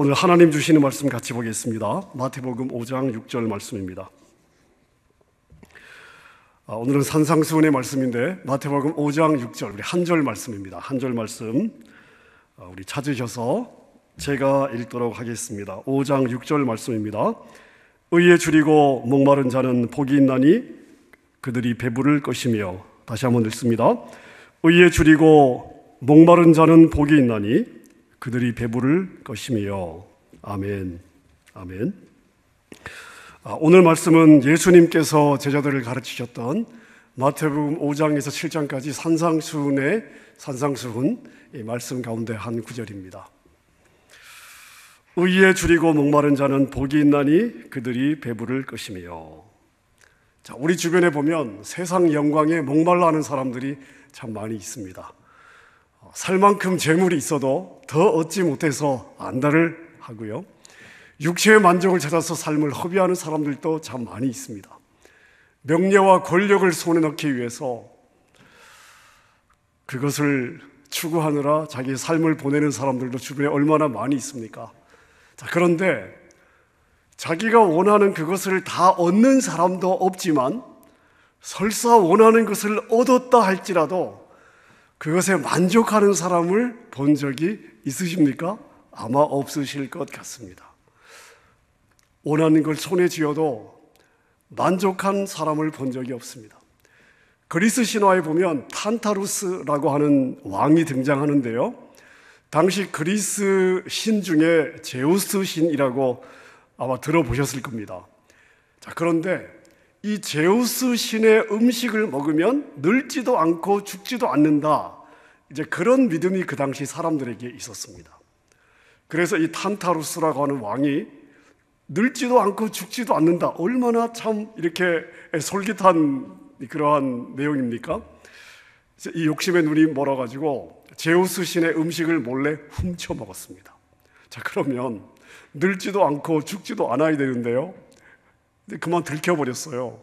오늘 하나님 주시는 말씀 같이 보겠습니다. 마태복음 5장 6절 말씀입니다. 오늘은 산상수훈의 말씀인데 마태복음 5장 6절 우리 한 절 말씀입니다. 한 절 말씀 우리 찾으셔서 제가 읽도록 하겠습니다. 5장 6절 말씀입니다. 의에 줄이고 목마른 자는 복이 있나니 그들이 배부를 것이며. 다시 한번 읽습니다. 의에 줄이고 목마른 자는 복이 있나니 그들이 배부를 것이며. 아멘. 아멘. 오늘 말씀은 예수님께서 제자들을 가르치셨던 마태복음 5장에서 7장까지 산상수훈 이 말씀 가운데 한 구절입니다. 의에 줄이고 목마른 자는 복이 있나니 그들이 배부를 것이며. 자, 우리 주변에 보면 세상 영광에 목말라 하는 사람들이 참 많이 있습니다. 살 만큼 재물이 있어도 더 얻지 못해서 안달을 하고요, 육체의 만족을 찾아서 삶을 허비하는 사람들도 참 많이 있습니다. 명예와 권력을 손에 넣기 위해서 그것을 추구하느라 자기의 삶을 보내는 사람들도 주변에 얼마나 많이 있습니까? 자, 그런데 자기가 원하는 그것을 다 얻는 사람도 없지만 설사 원하는 것을 얻었다 할지라도 그것에 만족하는 사람을 본 적이 있으십니까? 아마 없으실 것 같습니다. 원하는 걸 손에 쥐어도 만족한 사람을 본 적이 없습니다. 그리스 신화에 보면 탄타루스라고 하는 왕이 등장하는데요, 당시 그리스 신 중에 제우스 신이라고 아마 들어보셨을 겁니다. 자, 그런데 이 제우스 신의 음식을 먹으면 늙지도 않고 죽지도 않는다, 이제 그런 믿음이 그 당시 사람들에게 있었습니다. 그래서 이 탄타루스라고 하는 왕이 늙지도 않고 죽지도 않는다, 얼마나 참 이렇게 솔깃한 그러한 내용입니까? 이 욕심에 눈이 멀어가지고 제우스 신의 음식을 몰래 훔쳐 먹었습니다. 자, 그러면 늙지도 않고 죽지도 않아야 되는데요, 그만 들켜버렸어요.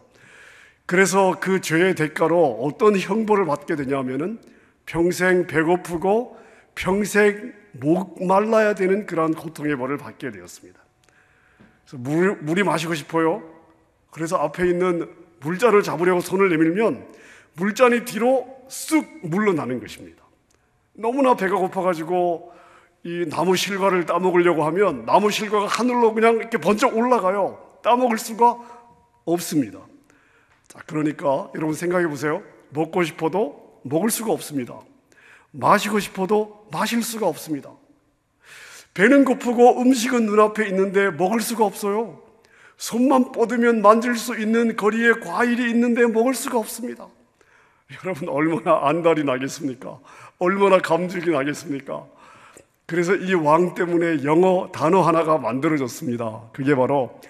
그래서 그 죄의 대가로 어떤 형벌을 받게 되냐면은 평생 배고프고 평생 목말라야 되는 그러한 고통의 벌을 받게 되었습니다. 그래서 물이 마시고 싶어요. 그래서 앞에 있는 물잔을 잡으려고 손을 내밀면 물잔이 뒤로 쑥 물러나는 것입니다. 너무나 배가 고파가지고 이 나무 실과를 따먹으려고 하면 나무 실과가 하늘로 그냥 이렇게 번쩍 올라가요. 따먹을 수가 없습니다. 자, 그러니까 여러분 생각해 보세요. 먹고 싶어도 먹을 수가 없습니다. 마시고 싶어도 마실 수가 없습니다. 배는 고프고 음식은 눈앞에 있는데 먹을 수가 없어요. 손만 뻗으면 만질 수 있는 거리에 과일이 있는데 먹을 수가 없습니다. 여러분 얼마나 안달이 나겠습니까? 얼마나 감죽이 나겠습니까? 그래서 이 왕 때문에 영어 단어 하나가 만들어졌습니다. 그게 바로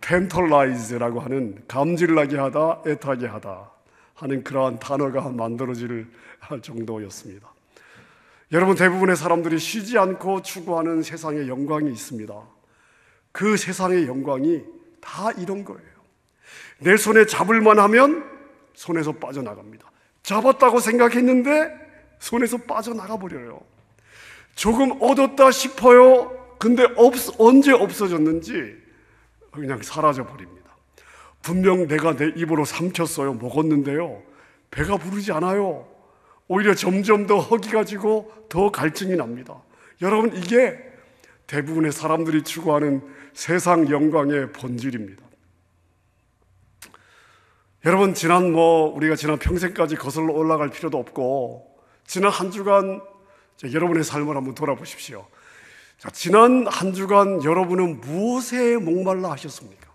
tantalize라고 하는 감질나게 하다, 애타게 하다 하는 그러한 단어가 만들어질 정도였습니다. 여러분, 대부분의 사람들이 쉬지 않고 추구하는 세상의 영광이 있습니다. 그 세상의 영광이 다 이런 거예요. 내 손에 잡을만 하면 손에서 빠져나갑니다. 잡았다고 생각했는데 손에서 빠져나가 버려요. 조금 얻었다 싶어요. 근데 언제 없어졌는지 그냥 사라져 버립니다. 분명 내가 내 입으로 삼켰어요. 먹었는데요, 배가 부르지 않아요. 오히려 점점 더 허기가 지고 더 갈증이 납니다. 여러분, 이게 대부분의 사람들이 추구하는 세상 영광의 본질입니다. 여러분, 우리가 지난 평생까지 거슬러 올라갈 필요도 없고, 지난 한 주간 여러분의 삶을 한번 돌아보십시오. 자, 지난 한 주간 여러분은 무엇에 목말라 하셨습니까?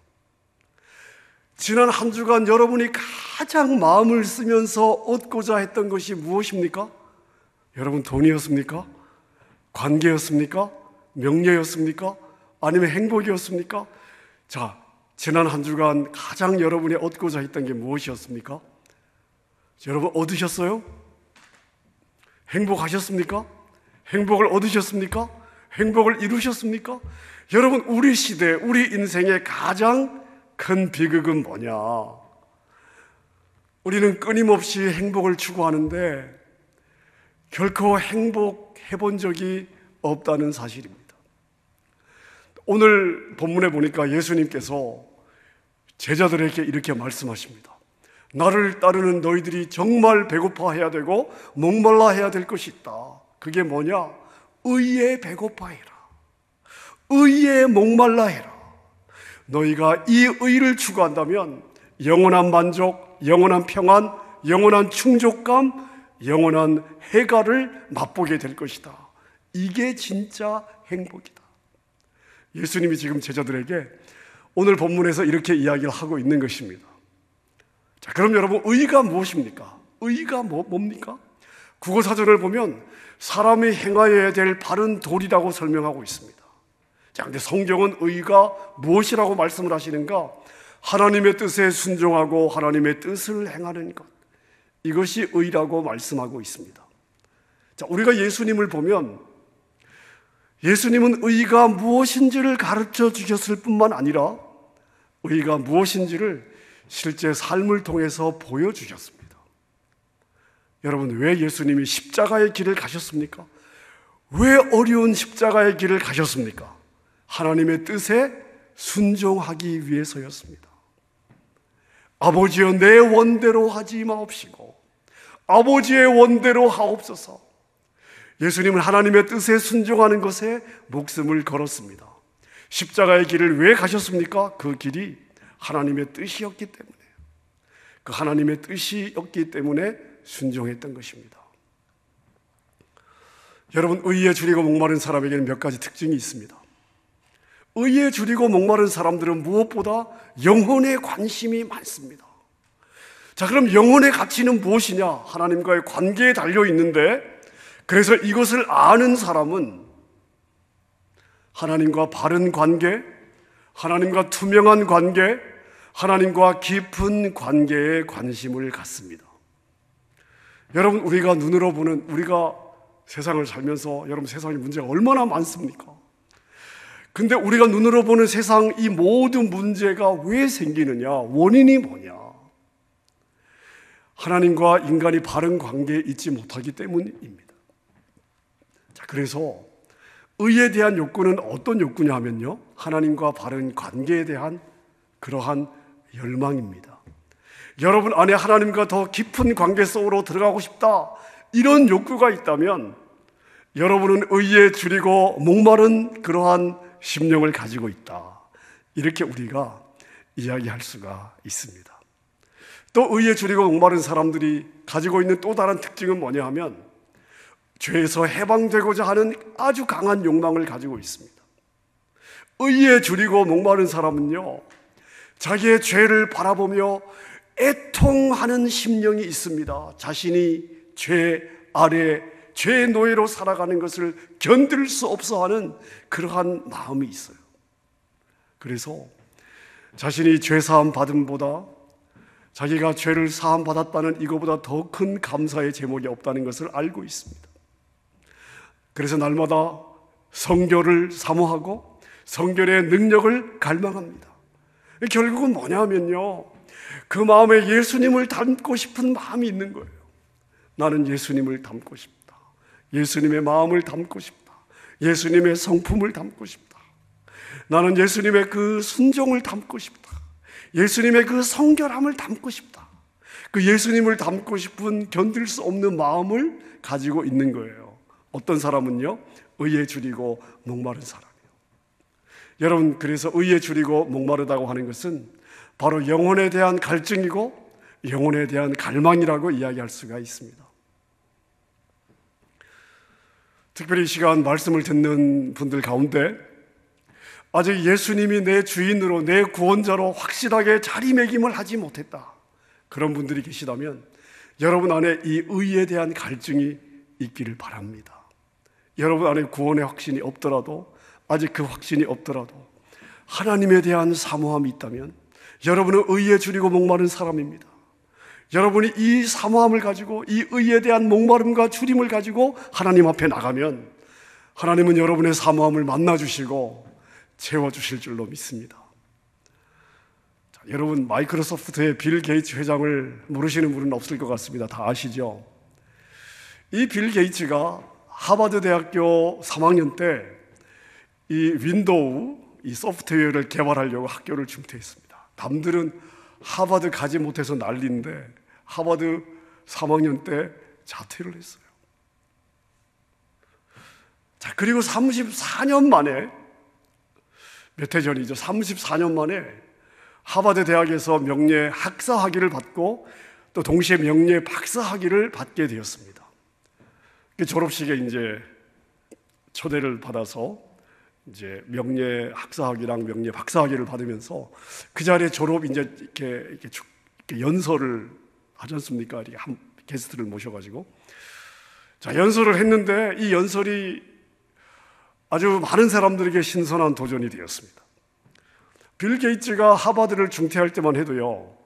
지난 한 주간 여러분이 가장 마음을 쓰면서 얻고자 했던 것이 무엇입니까? 여러분, 돈이었습니까? 관계였습니까? 명예였습니까? 아니면 행복이었습니까? 자, 지난 한 주간 가장 여러분이 얻고자 했던 게 무엇이었습니까? 여러분, 얻으셨어요? 행복하셨습니까? 행복을 얻으셨습니까? 행복을 이루셨습니까? 여러분, 우리 시대, 우리 인생의 가장 큰 비극은 뭐냐? 우리는 끊임없이 행복을 추구하는데 결코 행복해 본 적이 없다는 사실입니다. 오늘 본문에 보니까 예수님께서 제자들에게 이렇게 말씀하십니다. 나를 따르는 너희들이 정말 배고파해야 되고 목말라 해야 될 것이 있다. 그게 뭐냐? 의에 배고파해라. 의에 목말라 해라. 너희가 이 의를 추구한다면 영원한 만족, 영원한 평안, 영원한 충족감, 영원한 해가를 맛보게 될 것이다. 이게 진짜 행복이다. 예수님이 지금 제자들에게 오늘 본문에서 이렇게 이야기를 하고 있는 것입니다. 자, 그럼 여러분, 의가 무엇입니까? 의가 뭡니까? 국어사전을 보면 사람이 행하여야 될 바른 도리라고 설명하고 있습니다. 자, 근데 성경은 의가 무엇이라고 말씀을 하시는가? 하나님의 뜻에 순종하고 하나님의 뜻을 행하는 것, 이것이 의라고 말씀하고 있습니다. 자, 우리가 예수님을 보면 예수님은 의가 무엇인지를 가르쳐 주셨을 뿐만 아니라 의가 무엇인지를 실제 삶을 통해서 보여주셨습니다. 여러분, 왜 예수님이 십자가의 길을 가셨습니까? 왜 어려운 십자가의 길을 가셨습니까? 하나님의 뜻에 순종하기 위해서였습니다. 아버지여, 내 원대로 하지 마옵시고 아버지의 원대로 하옵소서. 예수님은 하나님의 뜻에 순종하는 것에 목숨을 걸었습니다. 십자가의 길을 왜 가셨습니까? 그 길이 하나님의 뜻이었기 때문에, 그 하나님의 뜻이었기 때문에 순종했던 것입니다. 여러분, 의에 줄이고 목마른 사람에게는 몇 가지 특징이 있습니다. 의에 줄이고 목마른 사람들은 무엇보다 영혼에 관심이 많습니다. 자, 그럼 영혼의 가치는 무엇이냐? 하나님과의 관계에 달려 있는데, 그래서 이것을 아는 사람은 하나님과 바른 관계, 하나님과 투명한 관계, 하나님과 깊은 관계에 관심을 갖습니다. 여러분, 우리가 눈으로 보는, 우리가 세상을 살면서 여러분, 세상에 문제가 얼마나 많습니까? 근데 우리가 눈으로 보는 세상, 이 모든 문제가 왜 생기느냐? 원인이 뭐냐? 하나님과 인간이 바른 관계에 있지 못하기 때문입니다. 자, 그래서 의에 대한 욕구는 어떤 욕구냐 하면요, 하나님과 바른 관계에 대한 그러한 열망입니다. 여러분 안에 하나님과 더 깊은 관계 속으로 들어가고 싶다, 이런 욕구가 있다면 여러분은 의에 줄이고 목마른 그러한 심령을 가지고 있다, 이렇게 우리가 이야기할 수가 있습니다. 또 의에 줄이고 목마른 사람들이 가지고 있는 또 다른 특징은 뭐냐 하면 죄에서 해방되고자 하는 아주 강한 욕망을 가지고 있습니다. 의에 줄이고 목마른 사람은요, 자기의 죄를 바라보며 애통하는 심령이 있습니다. 자신이 죄 아래, 죄의 노예로 살아가는 것을 견딜 수 없어 하는 그러한 마음이 있어요. 그래서 자신이 죄사함 받음보다 자기가 죄를 사함 받았다는 이거보다 더 큰 감사의 제목이 없다는 것을 알고 있습니다. 그래서 날마다 성결을 사모하고 성결의 능력을 갈망합니다. 결국은 뭐냐면요, 그 마음에 예수님을 닮고 싶은 마음이 있는 거예요. 나는 예수님을 닮고 싶다. 예수님의 마음을 닮고 싶다. 예수님의 성품을 닮고 싶다. 나는 예수님의 그 순종을 닮고 싶다. 예수님의 그 성결함을 닮고 싶다. 그 예수님을 닮고 싶은 견딜 수 없는 마음을 가지고 있는 거예요. 어떤 사람은요, 의에 줄이고 목마른 사람이에요. 여러분, 그래서 의에 줄이고 목마르다고 하는 것은 바로 영혼에 대한 갈증이고 영혼에 대한 갈망이라고 이야기할 수가 있습니다. 특별히 이 시간 말씀을 듣는 분들 가운데 아직 예수님이 내 주인으로, 내 구원자로 확실하게 자리매김을 하지 못했다, 그런 분들이 계시다면 여러분 안에 이 의에 대한 갈증이 있기를 바랍니다. 여러분 안에 구원의 확신이 없더라도, 아직 그 확신이 없더라도 하나님에 대한 사모함이 있다면 여러분은 의에 줄이고 목마른 사람입니다. 여러분이 이 사모함을 가지고, 이 의에 대한 목마름과 줄임을 가지고 하나님 앞에 나가면 하나님은 여러분의 사모함을 만나주시고 채워주실 줄로 믿습니다. 자, 여러분, 마이크로소프트의 빌 게이츠 회장을 모르시는 분은 없을 것 같습니다. 다 아시죠? 이 빌 게이츠가 하버드 대학교 3학년 때 이 윈도우, 이 소프트웨어를 개발하려고 학교를 중퇴했습니다. 남들은 하버드 가지 못해서 난리인데 하버드 3학년 때 자퇴를 했어요. 자, 그리고 34년 만에, 몇 해 전이죠. 34년 만에 하버드 대학에서 명예 학사 학위를 받고 또 동시에 명예 박사 학위를 받게 되었습니다. 졸업식에 이제 초대를 받아서 이제 명예 학사 학위랑 명예 박사 학위를 받으면서 그 자리에 졸업 이제 이렇게 연설을 하지 않습니까? 이렇게 한 게스트를 모셔가지고 자, 연설을 했는데 이 연설이 아주 많은 사람들에게 신선한 도전이 되었습니다. 빌 게이츠가 하버드를 중퇴할 때만 해도요,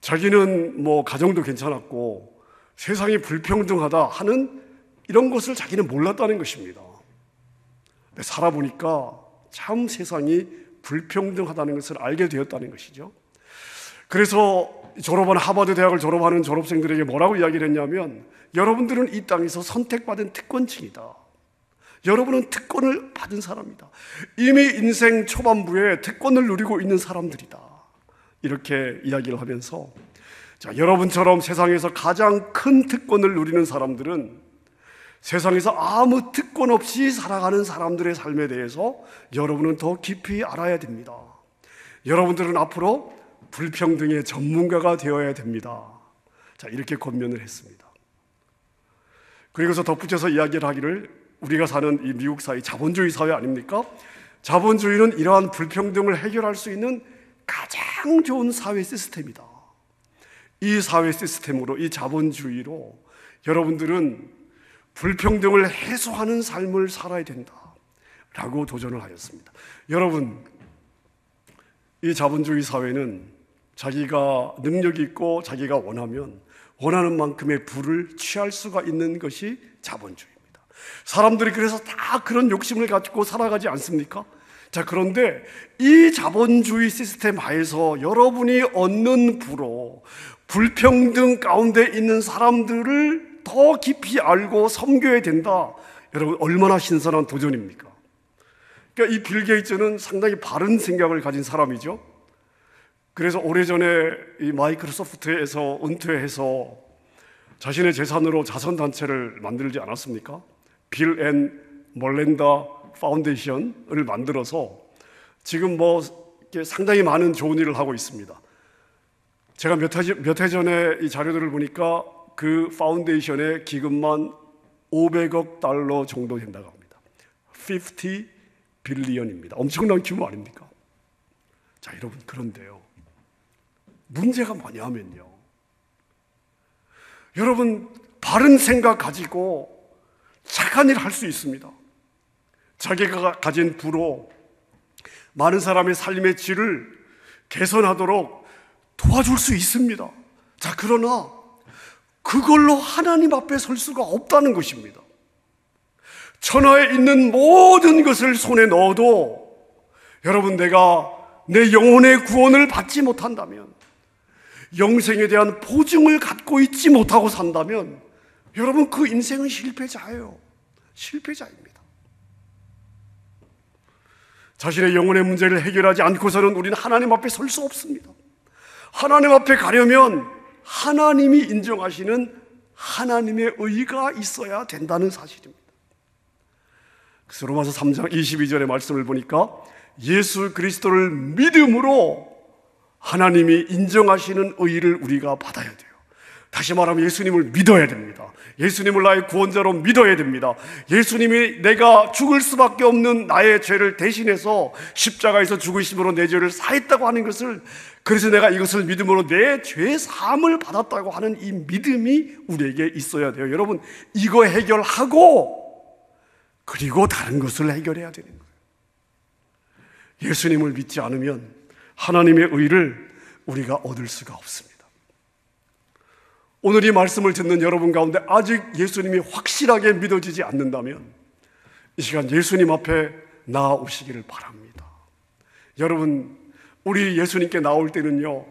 자기는 뭐 가정도 괜찮았고 세상이 불평등하다 하는 이런 것을 자기는 몰랐다는 것입니다. 근데 살아보니까 참 세상이 불평등하다는 것을 알게 되었다는 것이죠. 그래서 졸업한 하버드 대학을 졸업하는 졸업생들에게 뭐라고 이야기를 했냐면, 여러분들은 이 땅에서 선택받은 특권층이다. 여러분은 특권을 받은 사람이다. 이미 인생 초반부에 특권을 누리고 있는 사람들이다. 이렇게 이야기를 하면서, 자, 여러분처럼 세상에서 가장 큰 특권을 누리는 사람들은 세상에서 아무 특권 없이 살아가는 사람들의 삶에 대해서 여러분은 더 깊이 알아야 됩니다. 여러분들은 앞으로 불평등의 전문가가 되어야 됩니다. 자, 이렇게 권면을 했습니다. 그리고서 덧붙여서 이야기를 하기를, 우리가 사는 이 미국 사회, 자본주의 사회 아닙니까? 자본주의는 이러한 불평등을 해결할 수 있는 가장 좋은 사회 시스템이다. 이 사회 시스템으로, 이 자본주의로 여러분들은 불평등을 해소하는 삶을 살아야 된다 라고 도전을 하였습니다. 여러분, 이 자본주의 사회는 자기가 능력이 있고 자기가 원하면 원하는 만큼의 부를 취할 수가 있는 것이 자본주의입니다. 사람들이 그래서 다 그런 욕심을 가지고 살아가지 않습니까? 자, 그런데 이 자본주의 시스템 하에서 여러분이 얻는 부로 불평등 가운데 있는 사람들을 더 깊이 알고 섬겨야 된다. 여러분, 얼마나 신선한 도전입니까? 그러니까 이 빌 게이츠는 상당히 바른 생각을 가진 사람이죠. 그래서 오래전에 이 마이크로소프트에서 은퇴해서 자신의 재산으로 자선단체를 만들지 않았습니까? 빌 앤 멀렌다 파운데이션을 만들어서 지금 뭐 상당히 많은 좋은 일을 하고 있습니다. 제가 몇 해 전에 이 자료들을 보니까 그 파운데이션의 기금만 500억 달러 정도 된다고 합니다. 50 빌리언입니다. 엄청난 규모 아닙니까? 자, 여러분, 그런데요, 문제가 뭐냐면요, 여러분, 바른 생각 가지고 착한 일 할 수 있습니다. 자기가 가진 부로 많은 사람의 삶의 질을 개선하도록 도와줄 수 있습니다. 자, 그러나 그걸로 하나님 앞에 설 수가 없다는 것입니다. 천하에 있는 모든 것을 손에 넣어도 여러분, 내가 내 영혼의 구원을 받지 못한다면, 영생에 대한 보증을 갖고 있지 못하고 산다면 여러분, 그 인생은 실패자예요. 실패자입니다. 자신의 영혼의 문제를 해결하지 않고서는 우리는 하나님 앞에 설 수 없습니다. 하나님 앞에 가려면 하나님이 인정하시는 하나님의 의가 있어야 된다는 사실입니다. 그래서 로마서 3장 22절의 말씀을 보니까 예수 그리스도를 믿음으로 하나님이 인정하시는 의를 우리가 받아야 돼요. 다시 말하면 예수님을 믿어야 됩니다. 예수님을 나의 구원자로 믿어야 됩니다. 예수님이 내가 죽을 수밖에 없는 나의 죄를 대신해서 십자가에서 죽으심으로 내 죄를 사했다고 하는 것을, 그래서 내가 이것을 믿음으로 내 죄 사함을 받았다고 하는 이 믿음이 우리에게 있어야 돼요. 여러분, 이거 해결하고 그리고 다른 것을 해결해야 되는 거예요. 예수님을 믿지 않으면 하나님의 의를 우리가 얻을 수가 없습니다. 오늘 이 말씀을 듣는 여러분 가운데 아직 예수님이 확실하게 믿어지지 않는다면 이 시간 예수님 앞에 나아오시기를 바랍니다. 여러분, 우리 예수님께 나올 때는요,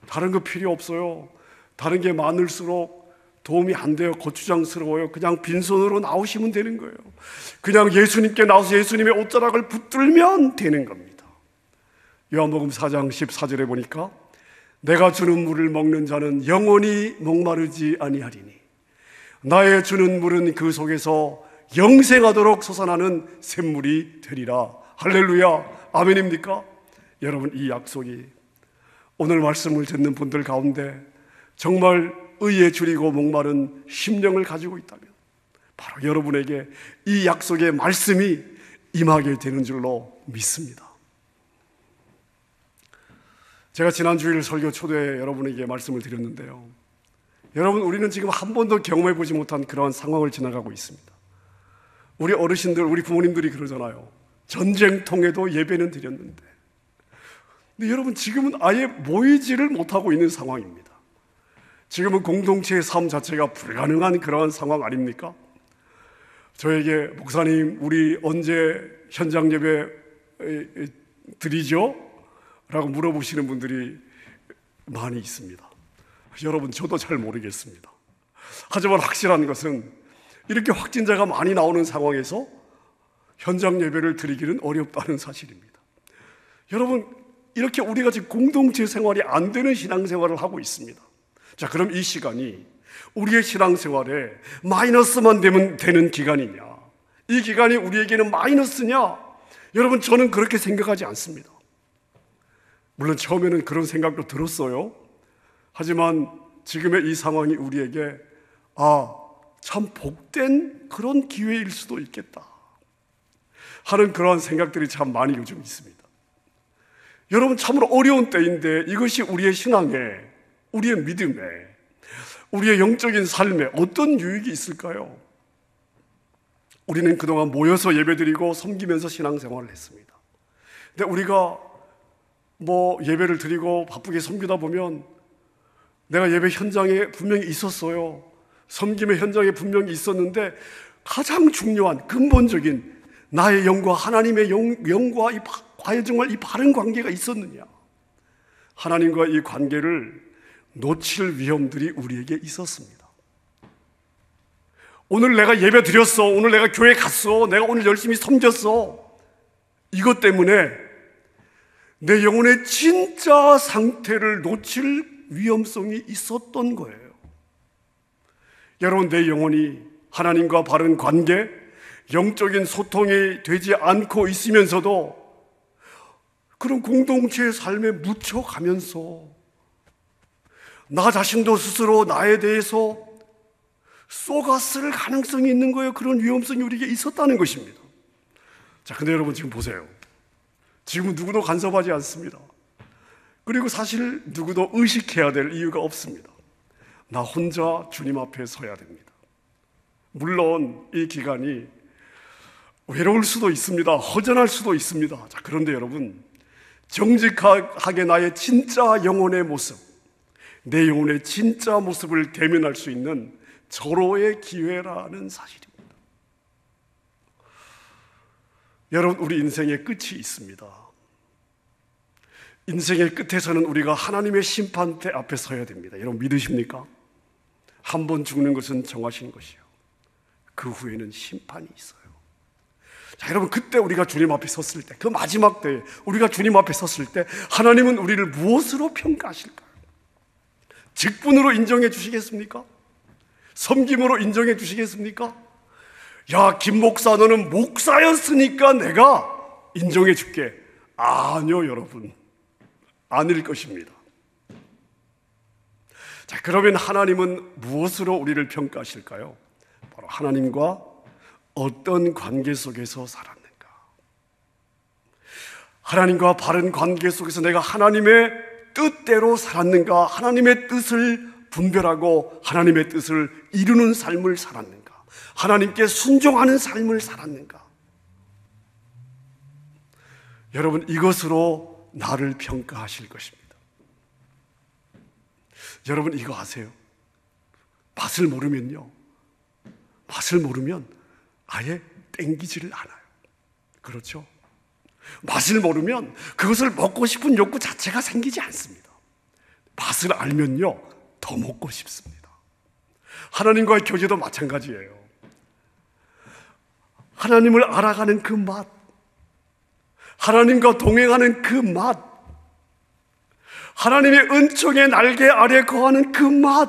다른 거 필요 없어요. 다른 게 많을수록 도움이 안 돼요. 거추장스러워요. 그냥 빈손으로 나오시면 되는 거예요. 그냥 예수님께 나와서 예수님의 옷자락을 붙들면 되는 겁니다. 요한복음 4장 14절에 보니까 내가 주는 물을 먹는 자는 영원히 목마르지 아니하리니 나의 주는 물은 그 속에서 영생하도록 솟아나는 샘물이 되리라. 할렐루야. 아멘입니까? 여러분, 이 약속이 오늘 말씀을 듣는 분들 가운데 정말 의에 줄이고 목마른 심령을 가지고 있다면 바로 여러분에게 이 약속의 말씀이 임하게 되는 줄로 믿습니다. 제가 지난 주일 설교 초대에 여러분에게 말씀을 드렸는데요, 여러분, 우리는 지금 한 번도 경험해 보지 못한 그러한 상황을 지나가고 있습니다. 우리 어르신들, 우리 부모님들이 그러잖아요. 전쟁통에도 예배는 드렸는데. 근데 여러분, 지금은 아예 모이지를 못하고 있는 상황입니다. 지금은 공동체의 삶 자체가 불가능한 그러한 상황 아닙니까? 저에게 목사님, 우리 언제 현장 예배 드리죠? 라고 물어보시는 분들이 많이 있습니다. 여러분, 저도 잘 모르겠습니다. 하지만 확실한 것은 이렇게 확진자가 많이 나오는 상황에서 현장 예배를 드리기는 어렵다는 사실입니다. 여러분, 이렇게 우리가 지금 공동체 생활이 안 되는 신앙생활을 하고 있습니다. 자, 그럼 이 시간이 우리의 신앙생활에 마이너스만 되는 기간이냐? 이 기간이 우리에게는 마이너스냐? 여러분, 저는 그렇게 생각하지 않습니다. 물론 처음에는 그런 생각도 들었어요. 하지만 지금의 이 상황이 우리에게 참 복된 그런 기회일 수도 있겠다 하는 그러한 생각들이 참 많이 요즘 있습니다. 여러분, 참으로 어려운 때인데 이것이 우리의 신앙에, 우리의 믿음에, 우리의 영적인 삶에 어떤 유익이 있을까요? 우리는 그동안 모여서 예배드리고 섬기면서 신앙생활을 했습니다. 근데 우리가 예배를 드리고 바쁘게 섬기다 보면 내가 예배 현장에 분명히 있었어요. 섬김의 현장에 분명히 있었는데 가장 중요한 근본적인 나의 영과 하나님의 영과 과연 정말 이 바른 관계가 있었느냐? 하나님과 이 관계를 놓칠 위험들이 우리에게 있었습니다. 오늘 내가 예배 드렸어. 오늘 내가 교회 갔어. 내가 오늘 열심히 섬겼어. 이것 때문에 내 영혼의 진짜 상태를 놓칠 위험성이 있었던 거예요. 여러분, 내 영혼이 하나님과 바른 관계, 영적인 소통이 되지 않고 있으면서도 그런 공동체의 삶에 묻혀가면서 나 자신도 스스로 나에 대해서 쏘갔을 가능성이 있는 거예요. 그런 위험성이 우리에게 있었다는 것입니다. 자, 근데 여러분, 지금 보세요. 지금은 누구도 간섭하지 않습니다. 그리고 사실 누구도 의식해야 될 이유가 없습니다. 나 혼자 주님 앞에 서야 됩니다. 물론 이 기간이 외로울 수도 있습니다. 허전할 수도 있습니다. 자, 그런데 여러분, 정직하게 나의 진짜 영혼의 모습, 내 영혼의 진짜 모습을 대면할 수 있는 절호의 기회라는 사실입니다. 여러분, 우리 인생의 끝이 있습니다. 인생의 끝에서는 우리가 하나님의 심판대 앞에 서야 됩니다. 여러분, 믿으십니까? 한 번 죽는 것은 정하신 것이요, 그 후에는 심판이 있어요. 자, 여러분, 그때 우리가 주님 앞에 섰을 때, 그 마지막 때에 우리가 주님 앞에 섰을 때 하나님은 우리를 무엇으로 평가하실까요? 직분으로 인정해 주시겠습니까? 섬김으로 인정해 주시겠습니까? 야, 김 목사, 너는 목사였으니까 내가 인정해 줄게. 아니요, 여러분, 아닐 것입니다. 자, 그러면 하나님은 무엇으로 우리를 평가하실까요? 바로 하나님과 어떤 관계 속에서 살았는가? 하나님과 바른 관계 속에서 내가 하나님의 뜻대로 살았는가? 하나님의 뜻을 분별하고 하나님의 뜻을 이루는 삶을 살았는가? 하나님께 순종하는 삶을 살았는가? 여러분, 이것으로 나를 평가하실 것입니다. 여러분, 이거 아세요? 맛을 모르면 아예 땡기지를 않아요. 그렇죠? 맛을 모르면 그것을 먹고 싶은 욕구 자체가 생기지 않습니다. 맛을 알면요, 더 먹고 싶습니다. 하나님과의 교제도 마찬가지예요. 하나님을 알아가는 그 맛, 하나님과 동행하는 그 맛, 하나님의 은총의 날개 아래 거하는 그 맛,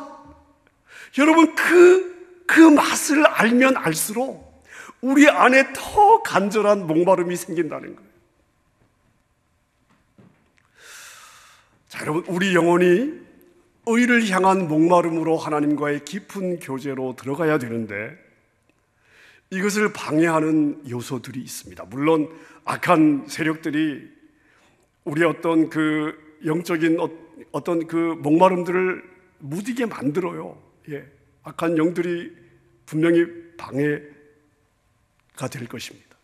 여러분 그 맛을 알면 알수록 우리 안에 더 간절한 목마름이 생긴다는 거예요. 자, 여러분, 우리 영혼이 의를 향한 목마름으로 하나님과의 깊은 교제로 들어가야 되는데 이것을 방해하는 요소들이 있습니다. 물론 악한 세력들이 우리의 어떤 그 영적인 어떤 그 목마름들을 무디게 만들어요. 예, 악한 영들이 분명히 방해가 될 것입니다.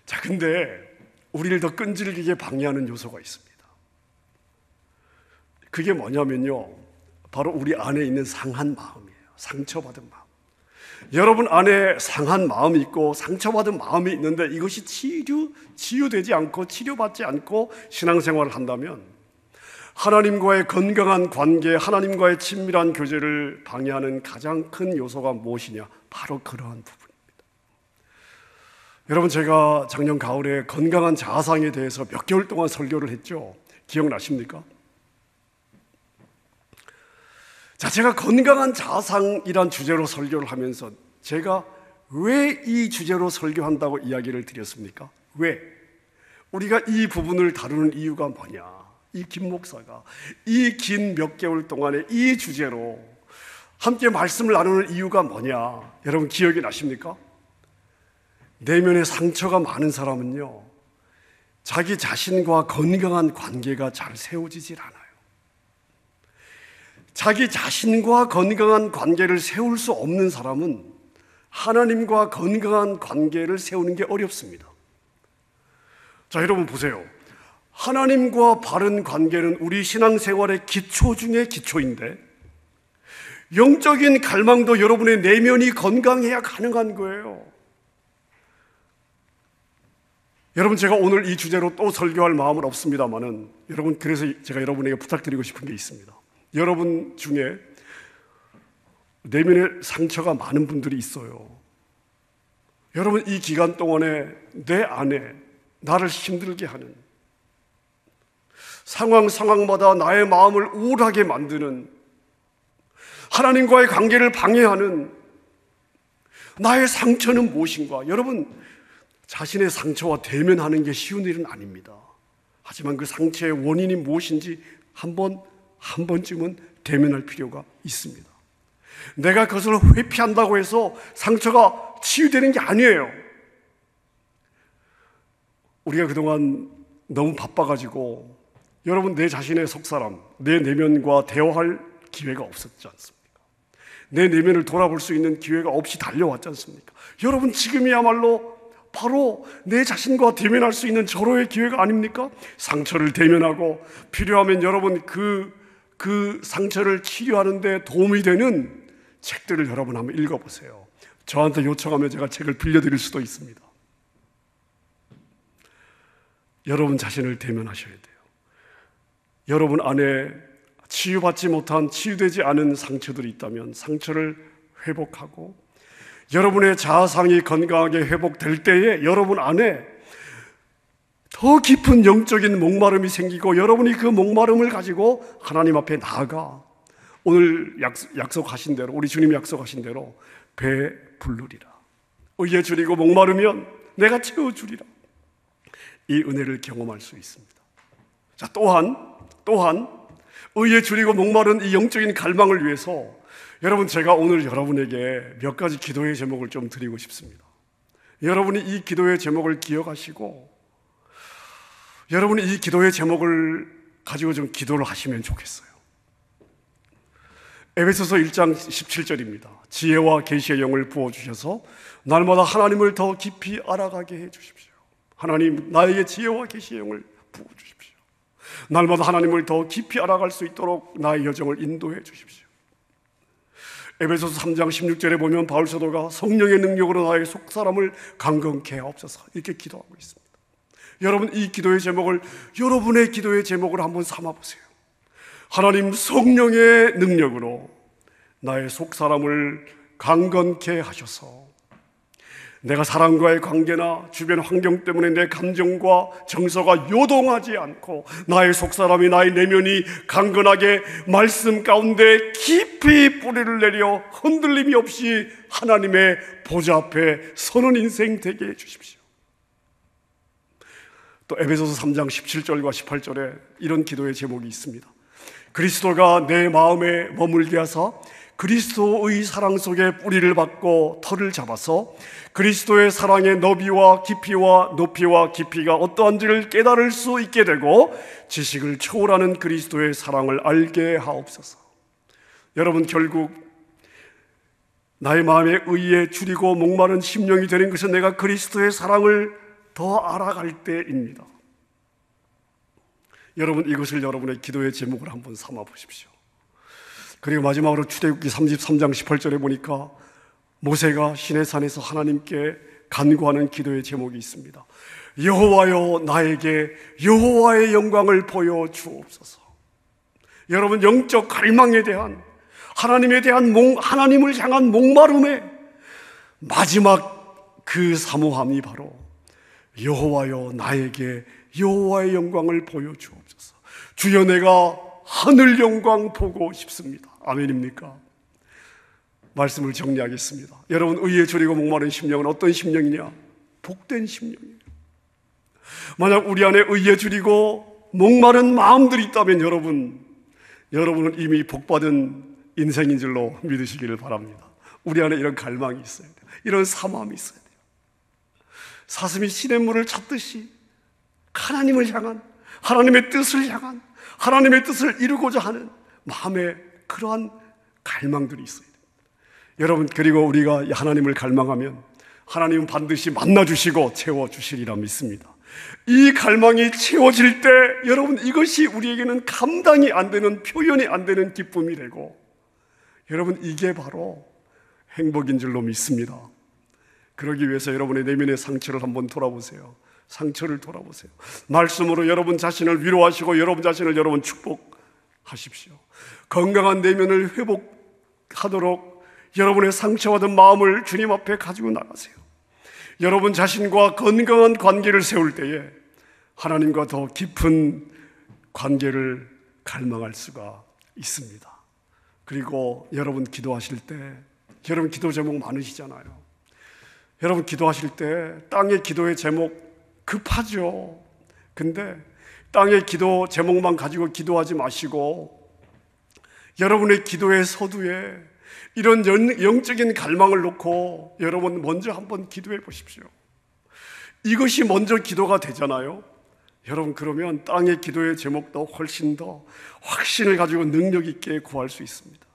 자, 근데 우리를 더 끈질기게 방해하는 요소가 있습니다. 그게 뭐냐면요, 바로 우리 안에 있는 상한 마음이에요. 상처받은 마음. 여러분 안에 상한 마음이 있고 상처받은 마음이 있는데 이것이 치유되지 않고 치료받지 않고 신앙생활을 한다면 하나님과의 건강한 관계, 하나님과의 친밀한 교제를 방해하는 가장 큰 요소가 무엇이냐? 바로 그러한 부분입니다. 여러분, 제가 작년 가을에 건강한 자아상에 대해서 몇 개월 동안 설교를 했죠. 기억나십니까? 자, 제가 건강한 자아상이란 주제로 설교를 하면서 제가 왜 이 주제로 설교한다고 이야기를 드렸습니까? 왜? 우리가 이 부분을 다루는 이유가 뭐냐? 이 김 목사가 이 긴 몇 개월 동안에 이 주제로 함께 말씀을 나누는 이유가 뭐냐? 여러분 기억이 나십니까? 내면에 상처가 많은 사람은요, 자기 자신과 건강한 관계가 잘 세워지질 않아요. 자기 자신과 건강한 관계를 세울 수 없는 사람은 하나님과 건강한 관계를 세우는 게 어렵습니다. 자, 여러분 보세요. 하나님과 바른 관계는 우리 신앙생활의 기초 중에 기초인데 영적인 갈망도 여러분의 내면이 건강해야 가능한 거예요. 여러분, 제가 오늘 이 주제로 또 설교할 마음은 없습니다만은 여러분, 그래서 제가 여러분에게 부탁드리고 싶은 게 있습니다. 여러분 중에 내면에 상처가 많은 분들이 있어요. 여러분, 이 기간 동안에 내 안에 나를 힘들게 하는 상황마다 나의 마음을 우울하게 만드는 하나님과의 관계를 방해하는 나의 상처는 무엇인가? 여러분, 자신의 상처와 대면하는 게 쉬운 일은 아닙니다. 하지만 그 상처의 원인이 무엇인지 한 번쯤은 대면할 필요가 있습니다. 내가 그것을 회피한다고 해서 상처가 치유되는 게 아니에요. 우리가 그동안 너무 바빠가지고 여러분, 내 자신의 속사람, 내 내면과 대화할 기회가 없었지 않습니까? 내 내면을 돌아볼 수 있는 기회가 없이 달려왔지 않습니까? 여러분, 지금이야말로 바로 내 자신과 대면할 수 있는 절호의 기회가 아닙니까? 상처를 대면하고 필요하면 여러분 그 상처를 치료하는 데 도움이 되는 책들을 여러분 한번 읽어보세요. 저한테 요청하면 제가 책을 빌려드릴 수도 있습니다. 여러분 자신을 대면하셔야 돼요. 여러분 안에 치유받지 못한, 치유되지 않은 상처들이 있다면 상처를 회복하고 여러분의 자아상이 건강하게 회복될 때에 여러분 안에 더 깊은 영적인 목마름이 생기고 여러분이 그 목마름을 가지고 하나님 앞에 나아가 오늘 약속하신 대로, 우리 주님이 약속하신 대로 배부르리라. 의에 줄이고 목마르면 내가 채워주리라. 이 은혜를 경험할 수 있습니다. 자, 또한 의에 줄이고 목마른 이 영적인 갈망을 위해서 여러분, 제가 오늘 여러분에게 몇 가지 기도의 제목을 좀 드리고 싶습니다. 여러분이 이 기도의 제목을 기억하시고 여러분이 이 기도의 제목을 가지고 좀 기도를 하시면 좋겠어요. 에베소서 1장 17절입니다. 지혜와 계시의 영을 부어주셔서 날마다 하나님을 더 깊이 알아가게 해주십시오. 하나님, 나에게 지혜와 계시의 영을 부어주십시오. 날마다 하나님을 더 깊이 알아갈 수 있도록 나의 여정을 인도해 주십시오. 에베소서 3장 16절에 보면 바울 사도가 성령의 능력으로 나의 속사람을 강건케 하옵소서 이렇게 기도하고 있습니다. 여러분, 이 기도의 제목을 여러분의 기도의 제목을 한번 삼아보세요. 하나님, 성령의 능력으로 나의 속사람을 강건케 하셔서 내가 사람과의 관계나 주변 환경 때문에 내 감정과 정서가 요동하지 않고 나의 속사람이, 나의 내면이 강건하게 말씀 가운데 깊이 뿌리를 내려 흔들림이 없이 하나님의 보좌 앞에 서는 인생 되게 해주십시오. 또 에베소서 3장 17절과 18절에 이런 기도의 제목이 있습니다. 그리스도가 내 마음에 머물게 하사 그리스도의 사랑 속에 뿌리를 받고 털을 잡아서 그리스도의 사랑의 너비와 깊이와 높이와 깊이가 어떠한지를 깨달을 수 있게 되고 지식을 초월하는 그리스도의 사랑을 알게 하옵소서. 여러분, 결국 나의 마음에 의에 줄이고 목마른 심령이 되는 것은 내가 그리스도의 사랑을 더 알아갈 때입니다. 여러분, 이것을 여러분의 기도의 제목을 한번 삼아 보십시오. 그리고 마지막으로 출애굽기 33장 18절에 보니까 모세가 시내산에서 하나님께 간구하는 기도의 제목이 있습니다. 여호와여, 나에게 여호와의 영광을 보여 주옵소서. 여러분, 영적 갈망에 대한, 하나님에 대한 하나님을 향한 목마름의 마지막 그 사모함이 바로 여호와여, 나에게 여호와의 영광을 보여 주옵소서. 주여, 내가 하늘 영광 보고 싶습니다. 아멘입니까? 말씀을 정리하겠습니다. 여러분, 의에 줄이고 목마른 심령은 어떤 심령이냐? 복된 심령이에요. 만약 우리 안에 의에 줄이고 목마른 마음들이 있다면 여러분은 이미 복받은 인생인 줄로 믿으시기를 바랍니다. 우리 안에 이런 갈망이 있어야 돼요. 이런 사모함이 있어야 돼요. 사슴이 시냇물을 찾듯이 하나님을 향한, 하나님의 뜻을 향한, 하나님의 뜻을 이루고자 하는 마음에 그러한 갈망들이 있어야 돼요. 여러분, 그리고 우리가 하나님을 갈망하면 하나님은 반드시 만나주시고 채워주시리라 믿습니다. 이 갈망이 채워질 때 여러분, 이것이 우리에게는 감당이 안 되는, 표현이 안 되는 기쁨이 되고, 여러분, 이게 바로 행복인 줄로 믿습니다. 그러기 위해서 여러분의 내면의 상처를 한번 돌아보세요. 상처를 돌아보세요. 말씀으로 여러분 자신을 위로하시고 여러분 자신을 여러분 축복하십시오. 건강한 내면을 회복하도록 여러분의 상처받은 마음을 주님 앞에 가지고 나가세요. 여러분 자신과 건강한 관계를 세울 때에 하나님과 더 깊은 관계를 갈망할 수가 있습니다. 그리고 여러분 기도하실 때, 여러분 기도 제목 많으시잖아요. 여러분 기도하실 때 땅의 기도의 제목 급하죠. 근데 땅의 기도 제목만 가지고 기도하지 마시고 여러분의 기도의 서두에 이런 영적인 갈망을 놓고 여러분 먼저 한번 기도해 보십시오. 이것이 먼저 기도가 되잖아요. 여러분, 그러면 땅의 기도의 제목도 훨씬 더 확신을 가지고 능력 있게 구할 수 있습니다.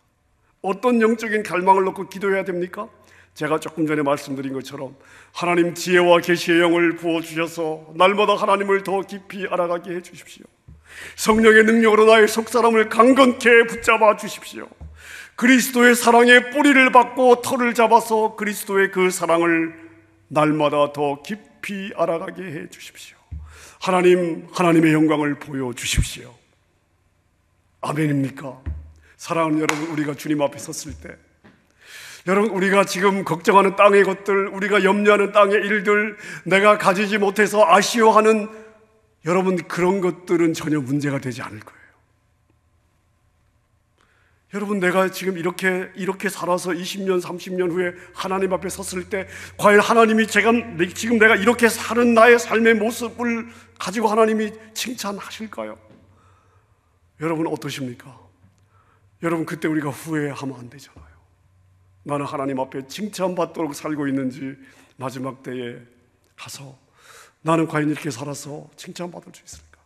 어떤 영적인 갈망을 놓고 기도해야 됩니까? 제가 조금 전에 말씀드린 것처럼 하나님 지혜와 계시의 영을 부어주셔서 날마다 하나님을 더 깊이 알아가게 해주십시오. 성령의 능력으로 나의 속사람을 강건케 붙잡아 주십시오. 그리스도의 사랑에 뿌리를 받고 털을 잡아서 그리스도의 그 사랑을 날마다 더 깊이 알아가게 해 주십시오. 하나님의 영광을 보여주십시오. 아멘입니까? 사랑하는 여러분, 우리가 주님 앞에 섰을 때, 여러분, 우리가 지금 걱정하는 땅의 것들, 우리가 염려하는 땅의 일들, 내가 가지지 못해서 아쉬워하는 여러분, 그런 것들은 전혀 문제가 되지 않을 거예요. 여러분, 내가 지금 이렇게 살아서 20년, 30년 후에 하나님 앞에 섰을 때 과연 하나님이 지금 내가 이렇게 사는 나의 삶의 모습을 가지고 하나님이 칭찬하실까요? 여러분, 어떠십니까? 여러분, 그때 우리가 후회하면 안 되잖아요. 나는 하나님 앞에 칭찬받도록 살고 있는지 마지막 때에 가서 나는 과연 이렇게 살아서 칭찬받을 수 있을까?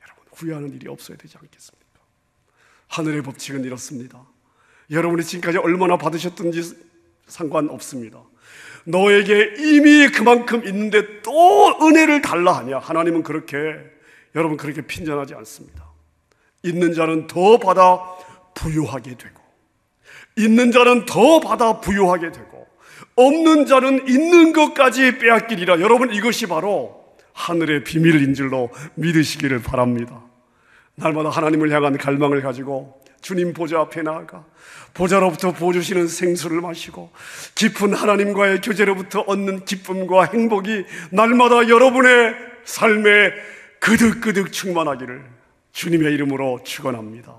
여러분, 후회하는 일이 없어야 되지 않겠습니까? 하늘의 법칙은 이렇습니다. 여러분이 지금까지 얼마나 받으셨든지 상관없습니다. 너에게 이미 그만큼 있는데 또 은혜를 달라 하냐? 하나님은 여러분 그렇게 핀잔하지 않습니다. 있는 자는 더 받아 부유하게 되고, 있는 자는 더 받아 부유하게 되고, 없는 자는 있는 것까지 빼앗기리라. 여러분, 이것이 바로 하늘의 비밀인 줄로 믿으시기를 바랍니다. 날마다 하나님을 향한 갈망을 가지고 주님 보좌 앞에 나아가 보좌로부터 부어주시는 생수를 마시고 깊은 하나님과의 교제로부터 얻는 기쁨과 행복이 날마다 여러분의 삶에 그득그득 충만하기를 주님의 이름으로 축원합니다.